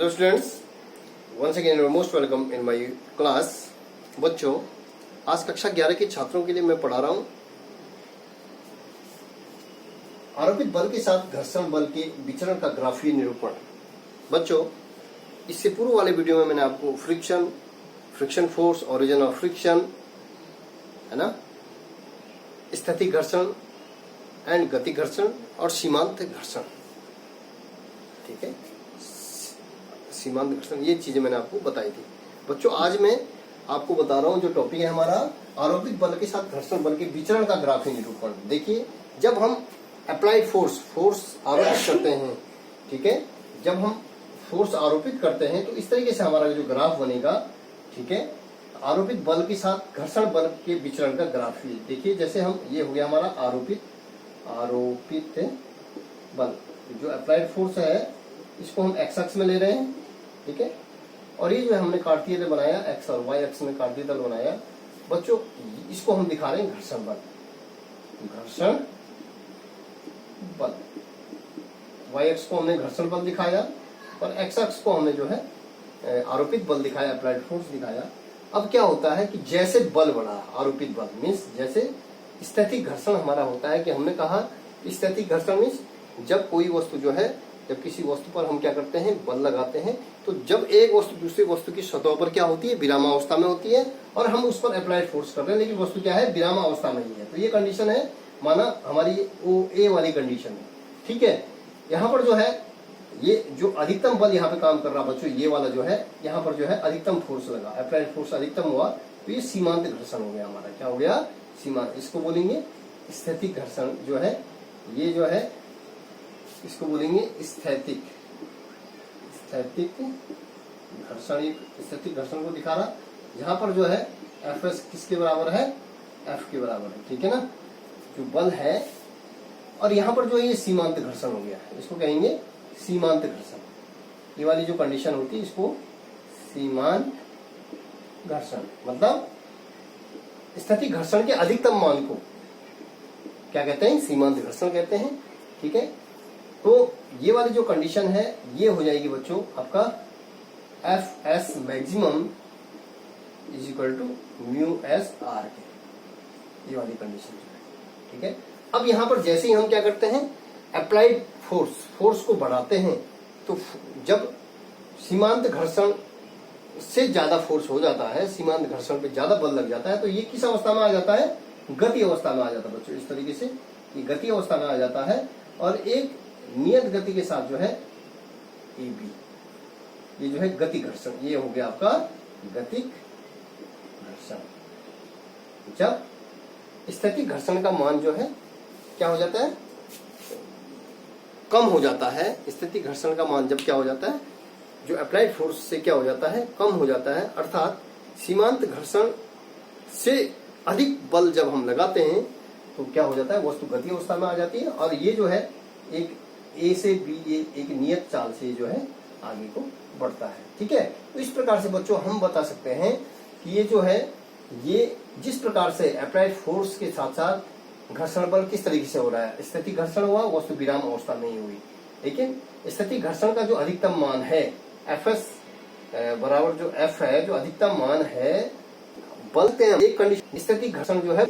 Hello students, once again you are most welcome in my class. बच्चों, आज कक्षा 11 के छात्रों के लिए मैं पढ़ा रहा हूं आरोपित बल के साथ घर्षण बल के विचरण का ग्राफीय निरूपण। बच्चों, इससे पूर्व वाले वीडियो में मैंने आपको friction force, origin of friction, है ना, स्थैतिक घर्षण एंड गति घर्षण और सीमांत घर्षण, ठीक है, सीमांत घर्षण, ये चीजें मैंने आपको बताई थी। बच्चों, आज मैं आपको बता रहा हूं जो टॉपिक है हमारा आरोपित बल के साथ घर्षण बल के विचरण का ग्राफीय निरूपण। देखिए, जब हम अप्लाइड फोर्स आरोपित करते हैं, ठीक है, जब हम फोर्स आरोपित करते हैं तो इस तरीके से हमारा जो ग्राफ बनेगा, ठीक है, आरोपित बल के साथ घर्षण बल के विचरण का ग्राफीय। देखिए, जैसे हम, ये हो गया हमारा आरोपित बल, जो अप्लाइड फोर्स है इसको हम एक्स अक्ष में ले रहे हैं, ठीक है, और ये जो हमने कार्तीय तल बनाया, एक्स और वाई अक्ष में कार्तीय तल बनाया। बच्चों, इसको हम दिखा रहे हैं घर्षण बल। वाई अक्ष को हमने घर्षण बल दिखाया और एक्स अक्ष को हमने जो है आरोपित बल दिखाया, अप्लाइड फोर्स दिखाया। अब क्या होता है कि जैसे बल बढ़ा, आरोपित बल मीन्स जैसे स्थैतिक घर्षण हमारा होता है, कि हमने कहा स्थैतिक घर्षण मीन्स जब कोई वस्तु जो है, जब किसी वस्तु पर हम क्या करते हैं, बल लगाते हैं, तो जब एक वस्तु दूसरी वस्तु की सतह पर क्या होती है, विरामावस्था में होती है, और हम उस पर अप्लाइड फोर्स कर रहे हैं, लेकिन वस्तु क्या है, विरामावस्था में ही है। तो ये कंडीशन है, माना हमारी ओ ए वाली कंडीशन है, ठीक है। यहाँ पर जो है, ये जो अधिकतम बल यहाँ पे काम कर रहा बच्चों, ये वाला जो है, यहाँ पर जो है अधिकतम फोर्स लगा, अप्लाइड फोर्स अधिकतम हुआ, तो ये सीमांत घर्षण हो गया हमारा। क्या हो गया, सीमांत। इसको बोलेंगे स्थैतिक घर्षण जो है, ये जो है इसको बोलेंगे स्थैतिक घर्षण। स्थैतिक घर्षण को दिखा रहा, यहाँ पर जो है एफ एस किसके बराबर है, एफ के बराबर है, ठीक है ना, जो बल है। और यहाँ पर जो है ये सीमांत घर्षण हो गया, इसको कहेंगे सीमांत घर्षण। ये वाली जो कंडीशन होती है इसको सीमांत घर्षण, मतलब स्थैतिक घर्षण के अधिकतम मान को क्या कहते हैं, सीमांत घर्षण कहते हैं, ठीक है। तो ये वाली जो कंडीशन है ये हो जाएगी बच्चों आपका F S maximum is equal to mu S R के, ये वाली कंडीशन जो है, ठीक है। अब यहाँ पर जैसे ही हम क्या करते हैं, अप्लाइड फोर्स को बढ़ाते हैं, तो जब सीमांत घर्षण से ज्यादा फोर्स हो जाता है, सीमांत घर्षण पे ज्यादा बल लग जाता है, तो ये किस अवस्था में आ जाता है, गति अवस्था में आ जाता है बच्चों। इस तरीके से ये गति अवस्था में आ जाता है, और एक नियत गति के साथ जो है ए बी, ये जो है गति घर्षण, ये हो गया आपका गतिक घर्षण। जब स्थैतिक घर्षण का मान जो है क्या हो जाता है, कम हो जाता है। स्थैतिक घर्षण का मान जब क्या हो जाता है, जो अप्लाइड फोर्स से क्या हो जाता है, कम हो जाता है, अर्थात सीमांत घर्षण से अधिक बल जब हम लगाते हैं तो क्या हो जाता है, वस्तु गति अवस्था में आ जाती है, और ये जो है एक ए से बी, ये एक नियत चाल से जो है आगे को बढ़ता है, ठीक है। तो इस प्रकार से बच्चों हम बता सकते हैं कि ये जो है, ये जिस प्रकार से अप्लाइड फोर्स के साथ साथ घर्षण बल किस तरीके से हो रहा है, स्थैतिक घर्षण हुआ, वस्तु विराम अवस्था में ही हुई, लेकिन स्थैतिक घर्षण का जो अधिकतम मान है एफ एस बराबर जो एफ है, जो अधिकतम मान है, बलते हैं एक कंडीशन, स्थैतिक घर्षण जो है,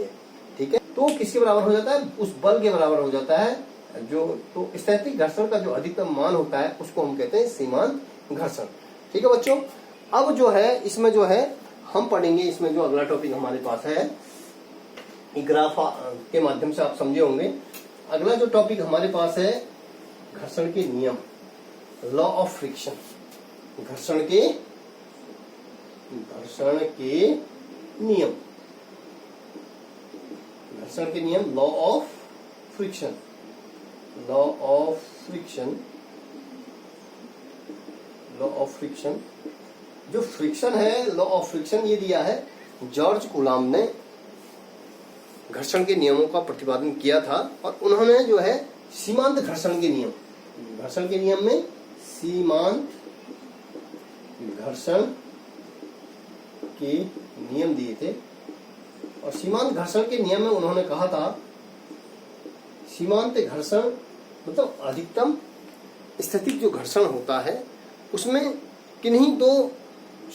ठीक है, तो किसके बराबर हो जाता है, उस बल के बराबर हो जाता है जो, तो स्थैतिक घर्षण का जो अधिकतम मान होता है उसको हम कहते हैं सीमांत घर्षण, ठीक है बच्चों। अब जो है इसमें जो है हम पढ़ेंगे, इसमें जो अगला टॉपिक हमारे पास है, ग्राफ के माध्यम से आप समझे होंगे। अगला जो टॉपिक हमारे पास है घर्षण के नियम, लॉ ऑफ फ्रिक्शन, घर्षण के नियम, घर्षण के नियम, law of friction, law of friction. जो फ्रिक्शन है, लॉ ऑफ फ्रिक्शन, ये दिया है जॉर्ज कूलॉम ने, घर्षण के नियमों का प्रतिपादन किया था, और उन्होंने जो है सीमांत घर्षण के नियम, घर्षण के नियम में सीमांत घर्षण के नियम दिए थे। और सीमांत घर्षण के नियम में उन्होंने कहा था, सीमांत घर्षण मतलब अधिकतम स्थैतिक जो घर्षण होता है उसमें किन्हीं दो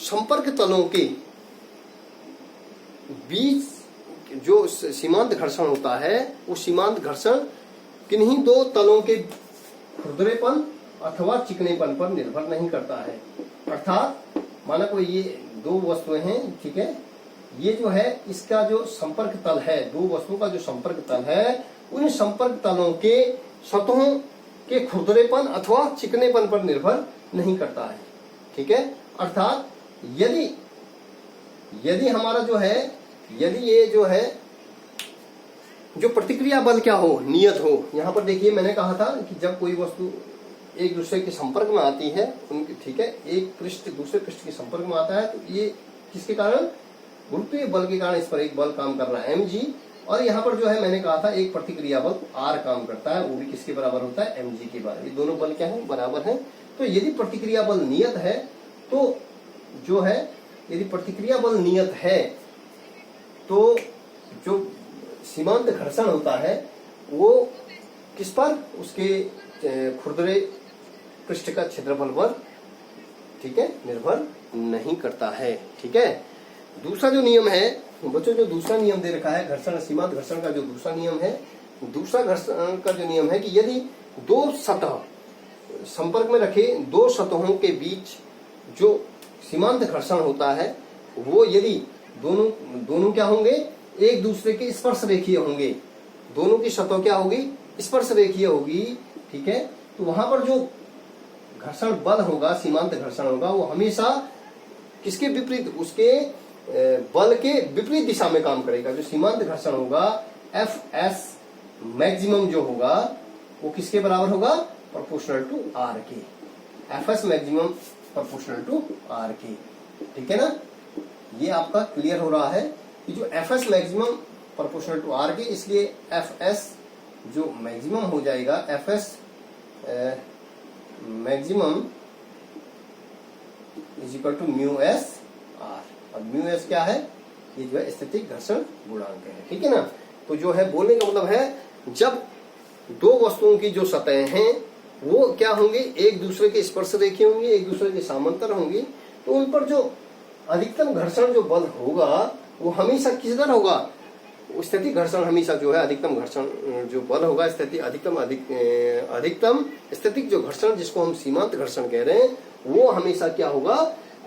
संपर्क तलों के बीच जो सीमांत घर्षण होता है, वो सीमांत घर्षण किन्हीं दो तलों के खुरदरेपन अथवा चिकनेपन पर निर्भर नहीं करता है। अर्थात माना कोई ये दो वस्तुएं हैं, ठीक है, ये जो है इसका जो संपर्क तल है, दो वस्तुओं का जो संपर्क तल है, उन संपर्क तलों के सतहों के खुरदरेपन अथवा चिकनेपन पर निर्भर नहीं करता है, ठीक है। अर्थात यदि हमारा जो है, यदि ये जो है जो प्रतिक्रिया बल क्या हो, नियत हो। यहाँ पर देखिए मैंने कहा था कि जब कोई वस्तु एक दूसरे के संपर्क में आती है, उनके, ठीक है, एक पृष्ठ दूसरे पृष्ठ के संपर्क में आता है, तो ये किसके कारण, गुरुत्वीय बल के कारण इस पर एक बल काम कर रहा है mg, और यहाँ पर जो है मैंने कहा था एक प्रतिक्रिया बल r काम करता है, वो भी किसके बराबर होता है, mg के बराबर। ये दोनों बल क्या है, बराबर है। तो यदि प्रतिक्रिया बल नियत है, तो जो है यदि प्रतिक्रिया बल नियत है, तो जो सीमांत घर्षण होता है वो किस पर, उसके खुरदरे पृष्ठ का क्षेत्रफल पर, ठीक है, निर्भर नहीं करता है, ठीक है। दूसरा जो नियम है बच्चों, जो दूसरा नियम दे रखा है घर्षण, सीमांत घर्षण का जो दूसरा नियम है, दूसरा घर्षण का जो नियम है कि यदि दो सतह संपर्क में रखे दो सतहों के बीच जो सीमांत घर्षण होता है, वो यदि दोनों क्या होंगे, एक दूसरे के स्पर्श रेखीय होंगे, दोनों की सतह क्या होगी, स्पर्श रेखीय होगी, ठीक है, तो वहां पर जो घर्षण बल होगा, सीमांत घर्षण होगा, वो हमेशा किसके विपरीत, उसके बल के विपरीत दिशा में काम करेगा। जो सीमांत घर्षण होगा Fs मैक्सिमम जो होगा वो किसके बराबर होगा, प्रोपोर्शनल टू r के। Fs maximum proportional to r के, ठीक है ना। ये आपका क्लियर हो रहा है कि जो Fs maximum proportional to r के, इसलिए Fs जो मैक्सिमम हो जाएगा, Fs maximum is equal to mu S R. अब म्यू एस क्या है, ये जो है स्थैतिक घर्षण गुणांक है, ठीक है ना। तो जो है बोलने का मतलब है जब दो वस्तुओं की जो सतहें हैं वो क्या होंगी, एक दूसरे के स्पर्श रेखीय होंगी, एक दूसरे के समांतर होंगी, तो उन पर जो अधिकतम घर्षण जो बल होगा वो हमेशा किधर होगा, स्थैतिक घर्षण हमेशा जो है अधिकतम घर्षण जो बल होगा, स्थिति अधिकतम स्थैतिक जो घर्षण जिसको हम सीमांत घर्षण कह रहे हैं, वो हमेशा क्या होगा,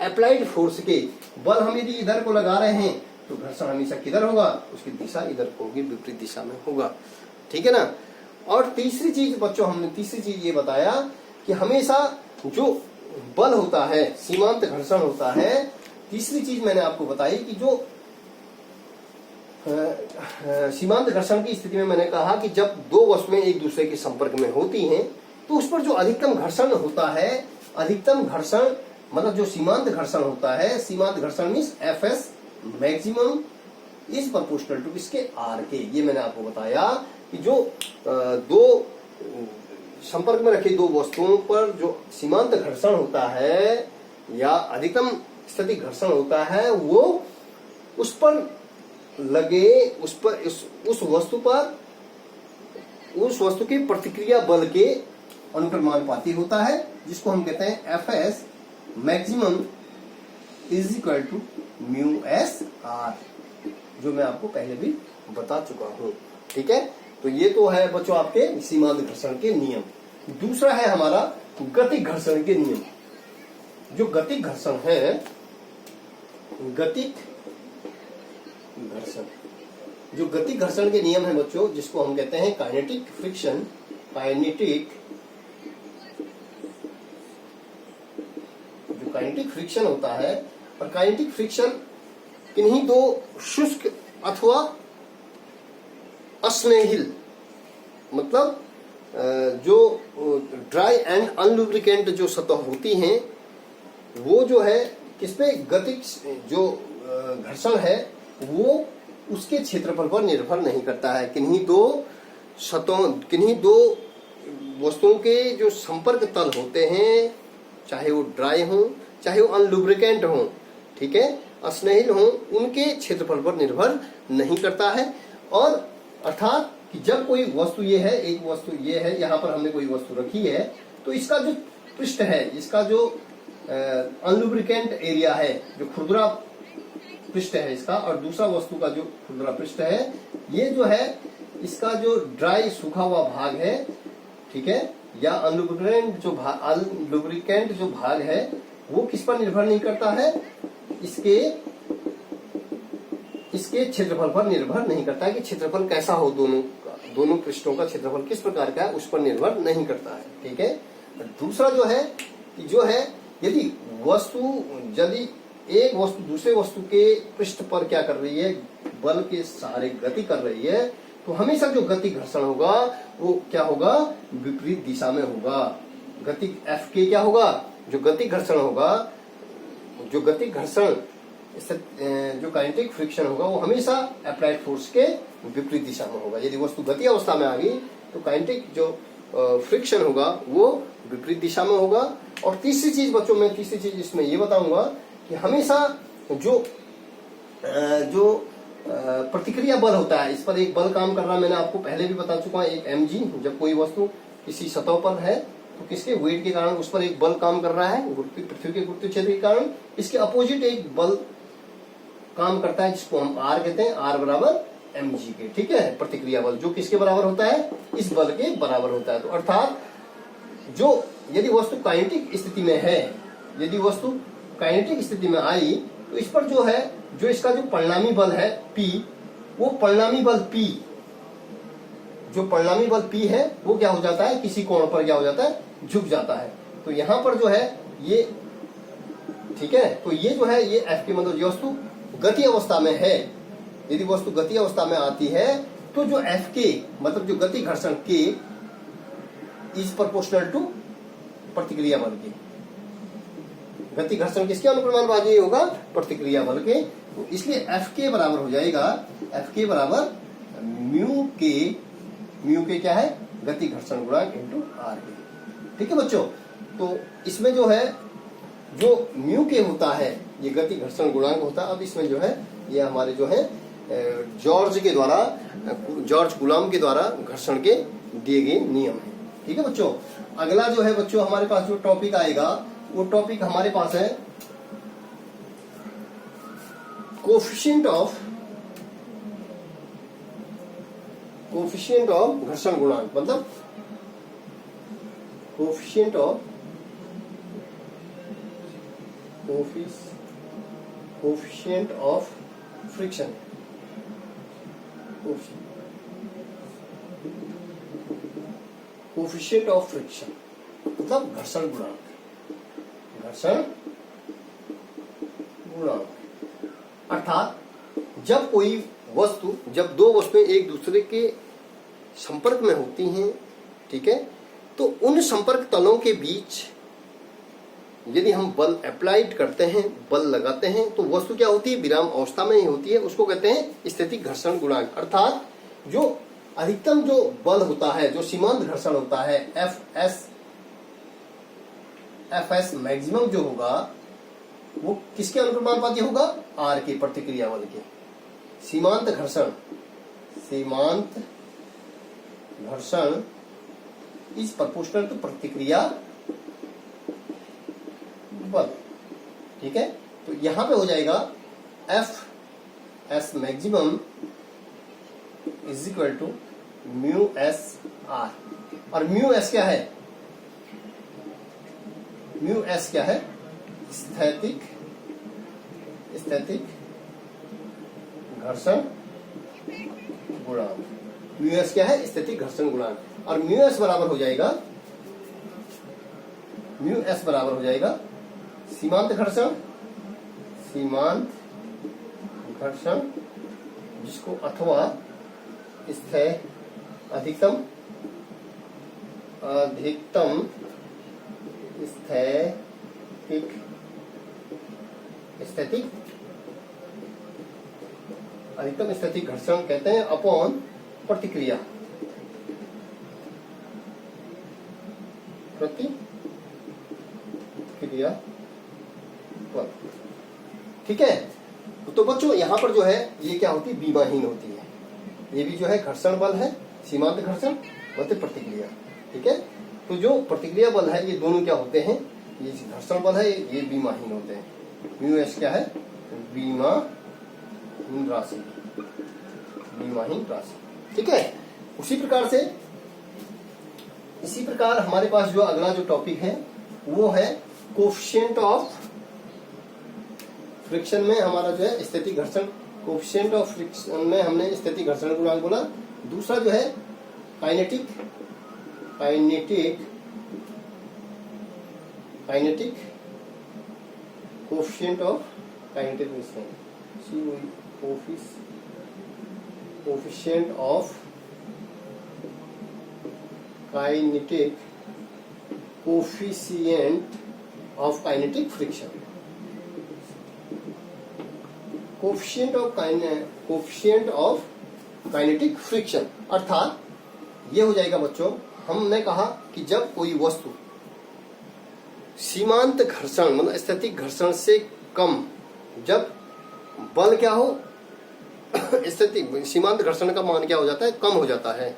अप्लाइड फोर्स के बल हम यदि इधर को लगा रहे हैं तो घर्षण हमेशा किधर होगा, उसकी दिशा इधर होगी, विपरीत दिशा में होगा, ठीक है ना। और तीसरी चीज बच्चों, हमने तीसरी चीज ये बताया कि हमेशा जो बल होता है, सीमांत घर्षण होता है, तीसरी चीज मैंने आपको बताई कि जो सीमांत घर्षण की स्थिति में मैंने कहा कि जब दो वस्तुएं एक दूसरे के संपर्क में होती हैं तो उस पर जो अधिकतम घर्षण होता है, अधिकतम घर्षण मतलब जो सीमांत घर्षण होता है, सीमांत घर्षण means Fs maximum is proportional to इसके R के। ये मैंने आपको बताया कि जो दो संपर्क में रखी दो वस्तुओं पर जो सीमांत घर्षण होता है या अधिकतम स्थैतिक घर्षण होता है, वो उस पर लगे, उस वस्तु के प्रतिक्रिया बल के अनुक्रमानुपाती होता है, जिसको हम कहते हैं Fs maximum is equal to mu S R, जो मैं आपको पहले भी बता चुका हूं, ठीक है। तो ये तो है बच्चों आपके सीमांत घर्षण के नियम। दूसरा है हमारा गतिक घर्षण के नियम। जो गतिक घर्षण है, गतिक घर्षण, जो गतिक घर्षण के नियम है बच्चों, जिसको हम कहते हैं काइनेटिक फ्रिक्शन, काइनेटिक फ्रिक्शन होता है। और काइनेटिक फ्रिक्शन किन्हीं दो शुष्क अथवा अस्नेहिल, मतलब जो ड्राई एंड अनलुब्रिकेंट जो सतह होती हैं, वो जो है किस पे, गतिक जो घर्षण है वो उसके क्षेत्रफल पर निर्भर नहीं करता है। किन्हीं दो वस्तुओं के जो संपर्क तल होते हैं, चाहे वो ड्राई हो चाहे वो अनलुब्रिकेंट हो, ठीक है, अस्नेहिल हो, उनके क्षेत्रफल पर निर्भर नहीं करता है। और अर्थात कि जब कोई वस्तु ये है, एक वस्तु ये है, यहाँ पर हमने कोई वस्तु रखी है, तो इसका जो पृष्ठ है, इसका जो अनलुब्रिकेंट एरिया है, जो खुरदुरा पृष्ठ है इसका, और दूसरा वस्तु का जो खुरदुरा पृष्ठ है, ये जो है इसका जो ड्राई सूखा हुआ भाग है, ठीक है, या अनलुब्रिकेंट जो भाग है वो किस पर निर्भर नहीं करता है, इसके क्षेत्रफल पर निर्भर नहीं करता है कि क्षेत्रफल कैसा हो, दोनों पृष्ठों का क्षेत्रफल किस प्रकार का है उस पर निर्भर नहीं करता है, ठीक है। दूसरा जो है यदि एक वस्तु दूसरे वस्तु के पृष्ठ पर क्या कर रही है, बल के सहारे गति कर रही है, तो हमेशा जो गति घर्षण होगा वो क्या होगा, विपरीत दिशा में होगा। गति F के क्या होगा, जो गति घर्षण होगा, जो काइनेटिक फ्रिक्शन होगा वो हमेशा अप्लाइड फोर्स के विपरीत दिशा में होगा। यदि वस्तु गति अवस्था में आ गई तो काइनेटिक जो फ्रिक्शन होगा वो विपरीत दिशा में होगा। और तीसरी चीज बच्चों में इसमें ये बताऊंगा कि हमेशा जो प्रतिक्रिया बल होता है, इस पर एक बल काम कर रहा है, मैंने आपको पहले भी बता चुका हूं, एक mg। जब कोई वस्तु किसी सतह पर है तो किसके वेट के कारण उस पर एक बल काम कर रहा है, पृथ्वी के गुरुत्व क्षेत्र के कारण। इसके अपोजिट एक बल काम करता है जिसको हम R कहते हैं, R बराबर mg के, ठीक है। प्रतिक्रिया बल जो किसके बराबर होता है, इस बल के बराबर होता है। तो अर्थात यदि वस्तु काइनेटिक स्थिति में है, यदि वस्तु काइनेटिक स्थिति में आई तो इस पर जो इसका जो परिणामी बल है P, वो परिणामी बल P है वो क्या हो जाता है, किसी कोण पर क्या हो जाता है, झुक जाता है। तो यहां पर जो है ये, ठीक है, तो ये जो है ये F की मतलब जो वस्तु गति अवस्था में है, यदि वस्तु गति अवस्था में आती है तो जो F के मतलब जो गति घर्षण K इज प्रोपोर्शनल टू प्रतिक्रिया बल के। गति घर्षण किसके अनुप्रमाणभाजी होगा, प्रतिक्रिया बल के। तो इसलिए F के बराबर हो जाएगा, F के बराबर म्यू के क्या है, गति घर्षण गुणांक इंटू R के, ठीक है बच्चों। तो इसमें जो है जो म्यू के होता है ये गति घर्षण गुणांक होता है। अब इसमें जो है ये हमारे जो है जॉर्ज कूलॉम के द्वारा घर्षण के दिए गए नियम है, ठीक है बच्चों। अगला जो है बच्चों हमारे पास जो टॉपिक आएगा वो टॉपिक हमारे पास है कोफिशिएंट ऑफ घर्षण गुणांक, मतलब coefficient of friction, coefficient of friction मतलब घर्षण गुणांक, अर्थात जब दो वस्तुएं एक दूसरे के संपर्क में होती हैं, ठीक है, तो उन संपर्क तलों के बीच यदि हम बल अप्लाइड करते हैं, बल लगाते हैं, तो वस्तु क्या होती है, विराम अवस्था में ही होती है, उसको कहते हैं स्थितिक घर्षण गुणांक। अर्थात जो अधिकतम जो बल होता है, जो सीमांत घर्षण होता है, एफ मैक्सिमम जो होगा वो किसके अनुप्रमाणुपाती होगा, R के प्रतिक्रिया बल के। सीमांत घर्षण इज प्रोपोर्शनल टू प्रतिक्रिया बल, ठीक है। तो यहां पे हो जाएगा F maximum is equal to mu S R। और म्यू एस क्या है, स्थैतिक घर्षण गुणांक। म्यू एस क्या है, स्थैतिक घर्षण गुणांक। और म्यू एस बराबर हो जाएगा सीमांत घर्षण जिसको अथवा अधिकतम स्थैतिक घर्षण कहते हैं अपॉन प्रतिक्रिया बल, ठीक है। तो बच्चों यहाँ पर जो है ये क्या होती है, बीमाहीन होती है। ये भी जो है घर्षण बल है, सीमांत घर्षण बोलते प्रतिक्रिया, ठीक है। तो जो प्रतिक्रिया बल है ये दोनों क्या होते हैं, ये घर्षण बल है, ये विमाहीन होते हैं। म्यू एस क्या है? विमाहीन राशि, विमाहीन राशि, ठीक है। इसी प्रकार हमारे पास जो अगला जो टॉपिक है वो है कोफिशिएंट ऑफ फ्रिक्शन में हमारा जो है स्थितिक घर्षण, कोफिशिएंट ऑफ फ्रिक्शन में हमने स्थितिक घर्षण गुणांक बोला। दूसरा जो है kinetic coefficient of kinetic coefficient of kinetic coefficient of kinetic friction, coefficient of kinetic friction. अर्थात ये हो जाएगा बच्चों, हमने कहा कि जब कोई वस्तु सीमांत घर्षण मतलब स्थैतिक घर्षण से कम, जब बल क्या हो स्थैतिक सीमांत घर्षण का मान क्या हो जाता है? कम हो जाता है।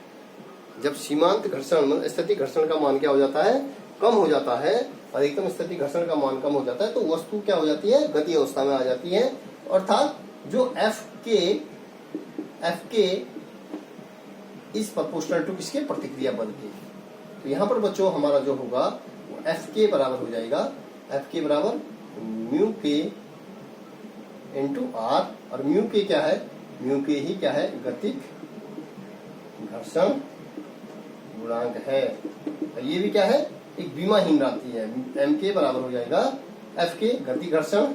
जब सीमांत घर्षण मतलब स्थैतिक घर्षण का मान क्या हो जाता है? कम हो जाता है, अधिकतम स्थैतिक घर्षण का मान कम हो जाता है, तो वस्तु क्या हो जाती है? गति अवस्था में आ जाती है। अर्थात जो एफ के इज प्रोपोर्शनल टू किसके? प्रतिक्रिया बल के। तो यहाँ पर बच्चों हमारा जो होगा वो एफ के बराबर हो जाएगा, एफ के बराबर म्यू के इंटू आर, और म्यू के क्या है? म्यू के ही क्या है? गतिक घर्षण गुणांक है। और ये भी क्या है? एक विमाहीन राशि है। एम के बराबर हो जाएगा एफ के गतिक घर्षण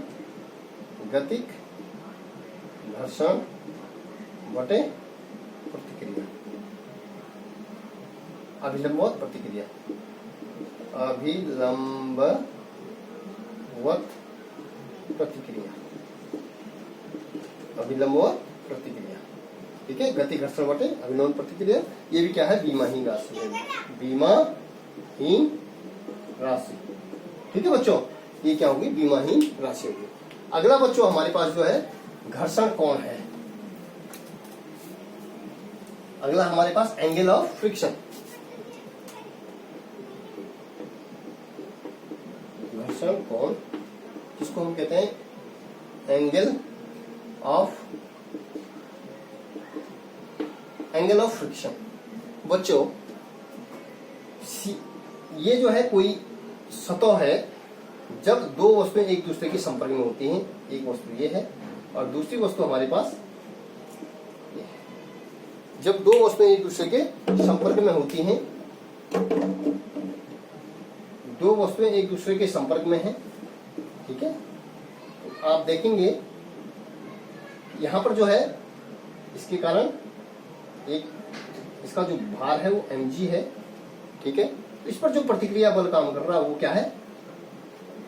बटे प्रतिक्रिया, अभिलंबवत प्रतिक्रिया, अभिलंबवत प्रतिक्रिया, ठीक है। गति घर्षण बटे अभिलंबवत प्रतिक्रिया, ये भी क्या है? विमाहीन राशि है, विमाहीन राशि, ठीक है बच्चों। ये क्या होगी? विमाहीन राशि होगी। अगला बच्चों हमारे पास जो है घर्षण कोण है। अगला हमारे पास एंगल ऑफ फ्रिक्शन, घर्षण कोण जिसको हम कहते हैं एंगल ऑफ फ्रिक्शन। बच्चों ये जो है कोई सतह है, जब दो वस्तुएं एक दूसरे के संपर्क में होती हैं, एक वस्तु ये है और दूसरी वस्तु हमारे पास ये है। जब दो वस्तुएं एक दूसरे के संपर्क में होती हैं, दो वस्तुएं एक दूसरे के संपर्क में हैं, ठीक है, तो आप देखेंगे यहां पर जो है इसके कारण एक इसका जो भार है वो mg है, ठीक है। तो इस पर जो प्रतिक्रिया बल काम कर रहा है वो क्या है?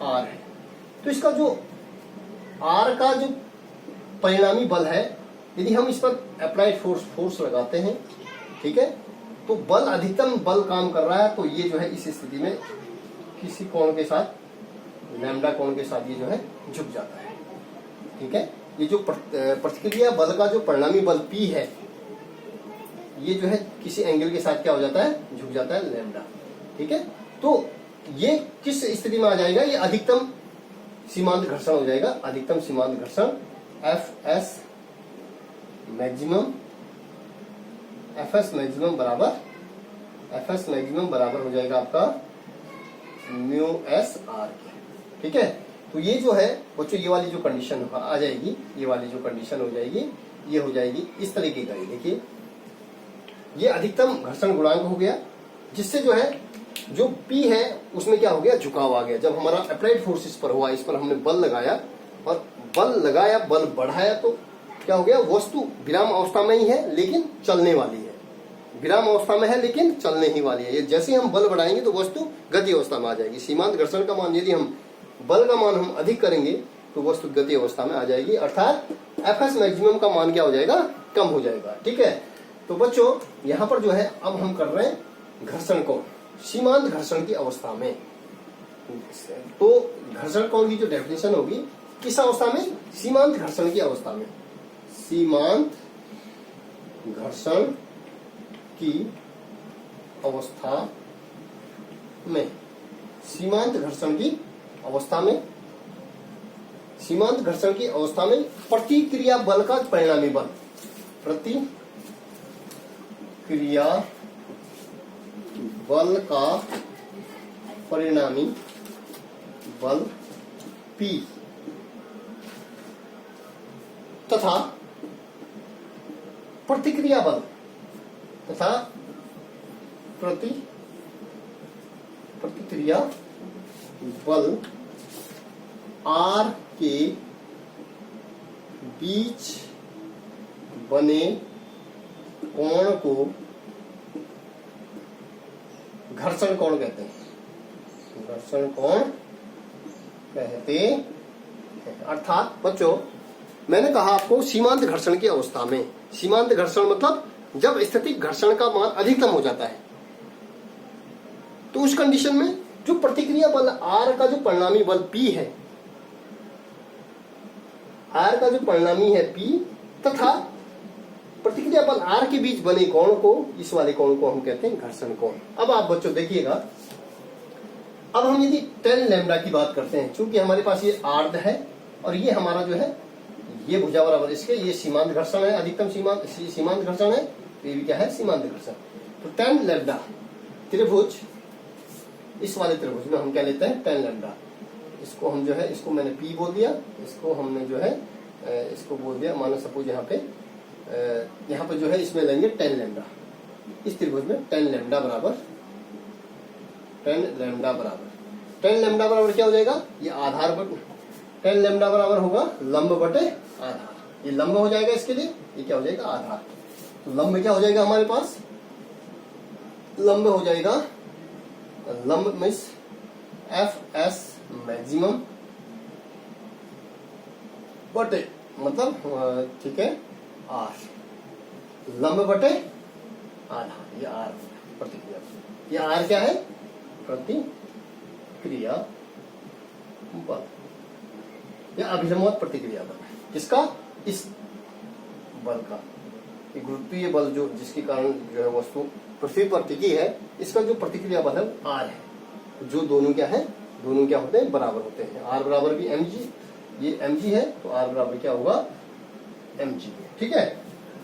r है। तो इसका जो r का जो परिणामी बल है, यदि हम इस पर अप्लाइड फोर्स लगाते हैं, ठीक है, तो बल अधिकतम बल काम कर रहा है, तो ये जो है इस स्थिति में किसी कोण के साथ, लैम्डा कोण के साथ ये जो है झुक जाता है, ठीक है। ये जो प्रतिक्रिया बल का जो परिणामी बल P है, ये जो है किसी एंगल के साथ क्या हो जाता है? झुक जाता है, लैम्डा, ठीक है। तो ये किस स्थिति में आ जाएगा? ये अधिकतम सीमांत घर्षण हो जाएगा, अधिकतम सीमांत घर्षण एफ एस मैक्सिमम बराबर हो जाएगा आपका म्यू एस आर के, ठीक है। तो ये जो है बच्चों, ये वाली जो कंडीशन आ जाएगी, ये वाली जो कंडीशन हो जाएगी, ये हो जाएगी इस तरीके का। देखिए ये अधिकतम घर्षण गुणांक हो गया, जिससे जो है जो P है उसमें क्या हो गया? झुकाव आ गया। जब हमारा अप्लाइड फोर्स इस पर हुआ, इस पर हमने बल लगाया और बल बढ़ाया, तो क्या हो गया? वस्तु विराम अवस्था में ही है लेकिन चलने वाली है, विराम अवस्था में है लेकिन चलने ही वाली है। ये जैसे हम बल बढ़ाएंगे तो वस्तु गति अवस्था में आ जाएगी। सीमांत घर्षण का मान यदि हम बल का मान हम अधिक करेंगे तो वस्तु गति अवस्था में आ जाएगी, अर्थात एफएस मैक्सिमम का मान क्या हो जाएगा? कम हो जाएगा, ठीक है। तो बच्चों यहाँ पर जो है अब हम कर रहे हैं घर्षण कोण सीमांत घर्षण की अवस्था में। तो घर्षण कोण की जो डेफिनेशन होगी किस अवस्था में? सीमांत घर्षण की अवस्था में। सीमांत घर्षण की अवस्था में, सीमांत घर्षण की अवस्था में, सीमांत घर्षण की अवस्था में प्रतिक्रिया बल का परिणामी बल, प्रतिक्रिया बल का परिणामी बल P तथा प्रतिक्रिया बल तथा प्रतिक्रिया बल R के बीच बने कोण को घर्षण कोण कहते हैं। घर्षण कोण कहते हैं। अर्थात बच्चों, मैंने कहा आपको सीमांत घर्षण की अवस्था में, सीमांत घर्षण मतलब जब स्थैतिक घर्षण का मान अधिकतम हो जाता है, तो उस कंडीशन में जो प्रतिक्रिया बल R का जो परिणामी बल P है, R का जो परिणामी है P तथा प्रतिक्रिया बल R के बीच बने कोण को, इस वाले कोण को हम कहते हैं घर्षण कोण। अब आप बच्चों देखिएगा, अब हम यदि tan लैम्डा की बात करते हैं, चूंकि हमारे पास ये आर्ध है और ये हमारा जो है ये भुजा बराबर इसके, ये सीमांत घर्षण है, अधिकतम सीमांत घर्षण है, ये भी क्या है, सीमांत घर्षण। तो tan लैम्डा त्रिभुज, इस वाले त्रिभुज में हम क्या लेते हैं, tan लैम्डा। इसको हम जो है, इसको मैंने P बोल दिया, इसको हमने जो है इसको बोल दिया, मानो सपोज यहाँ पे जो है इसमें लेंगे tan लैम्डा। इस त्रिभुज में tan लैम्डा बराबर tan लैम्डा बराबर क्या हो जाएगा, ये आधार बट tan लैम्डा बराबर होगा लंब बटे आधार। ये लंब हो जाएगा, इसके लिए ये क्या हो जाएगा, आधार। तो लंब क्या हो जाएगा हमारे पास, लंब हो जाएगा, लंब मीन्स Fs मैक्सिमम बटे, मतलब ठीक है, R, लंब बटे आधार, ये R प्रतिक्रिया, ये R क्या है, प्रतिक्रिया बल या अभिलंबवत प्रतिक्रिया बल। किसका, इस बल का, ये गुरुत्वीय बल जो जिसके कारण जो है वस्तु पृथ्वी पर टिकी है, इसका जो प्रतिक्रिया बल है R है, जो दोनों क्या है, दोनों क्या होते हैं, बराबर होते हैं। R बराबर भी mg, ये mg है, तो R बराबर क्या होगा, mg। ठीक है।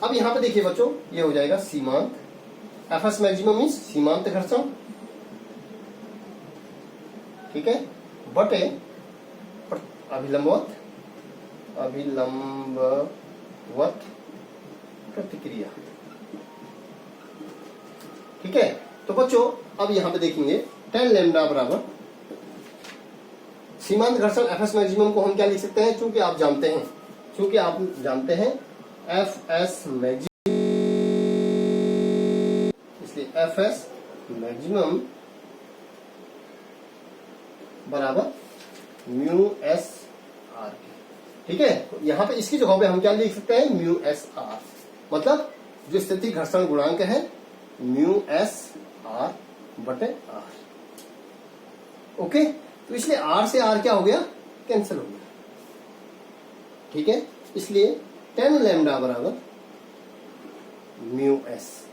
अब यहाँ पे देखिए बच्चों, ये हो जाएगा सीमांत, Fs मैक्सिमम मीन्स सीमांत घर्षण, ठीक है, बटे अभिलंबवत प्रतिक्रिया। ठीक है। तो बच्चों अब यहां पे देखेंगे tan लैम्डा बराबर सीमांत घर्षण Fs मैक्सिमम को हम क्या लिख सकते हैं, चूंकि आप जानते हैं Fs मैक्सिमम, इसलिए Fs मैक्सिमम बराबर म्यू एस आर। ठीक है। तो यहां पे इसकी जगह पे हम क्या लिख सकते हैं, म्यू एस आर, मतलब जो स्थैतिक घर्षण गुणांक है म्यू एस आर बटे आर। ओके। तो इसलिए आर से आर क्या हो गया, कैंसिल हो गया। ठीक है। इसलिए tan लैम्डा बराबर म्यू एस,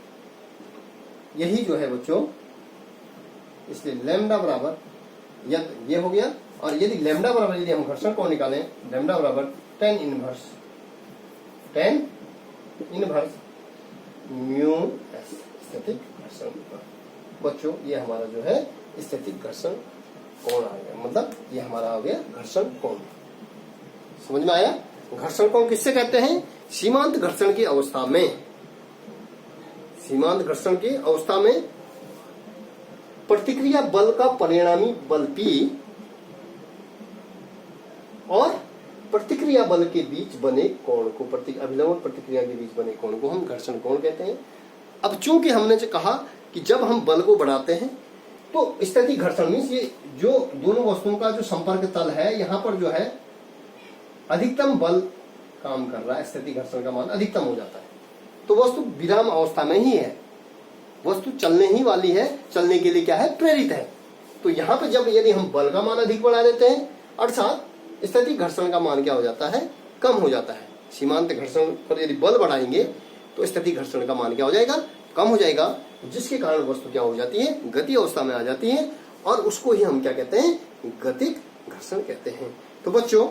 यही जो है बच्चों, इसलिए लैम्डा बराबर ये हो गया। और यदि लैम्डा बराबर, यदि हम घर्षण को निकालें, लैम्डा बराबर tan इनवर्स म्यू एस, स्थैतिक घर्षण। बच्चों ये हमारा जो है स्थैतिक घर्षण कोण आ गया, मतलब ये हमारा आ गया घर्षण कोण। समझ में आया। घर्षण कोण किससे कहते हैं, सीमांत घर्षण की अवस्था में, सीमांत घर्षण की अवस्था में प्रतिक्रिया बल का परिणामी बल P और प्रतिक्रिया बल के बीच बने कोण को, अभिलंब प्रतिक्रिया के बीच बने कोण को हम घर्षण कोण कहते हैं। अब चूंकि हमने जो कहा कि जब हम बल को बढ़ाते हैं तो स्थैतिक घर्षण मीन्स ये जो दोनों वस्तुओं का जो संपर्क तल है, यहाँ पर जो है अधिकतम बल काम कर रहा है, स्थैतिक घर्षण का मान अधिकतम हो जाता है। तो वस्तु विराम अवस्था में ही है, वस्तु चलने ही वाली है, चलने के लिए क्या है, प्रेरित है। तो यहाँ पे जब यदि हम बल का मान अधिक बढ़ा देते हैं, अर्थात स्थैतिक घर्षण का मान क्या हो जाता है, कम हो जाता है। सीमांत घर्षण पर यदि बल बढ़ाएंगे तो स्थैतिक घर्षण का मान क्या हो जाएगा, कम हो जाएगा, जिसके कारण वस्तु क्या हो जाती है, गति अवस्था में आ जाती है। और उसको ही हम क्या कहते हैं, गतिक घर्षण कहते हैं। तो बच्चों,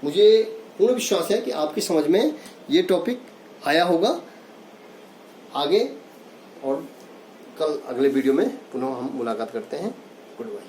मुझे पूर्ण विश्वास है कि आपकी समझ में ये टॉपिक आया होगा। आगे और कल अगले वीडियो में पुनः हम मुलाकात करते हैं। Good bye.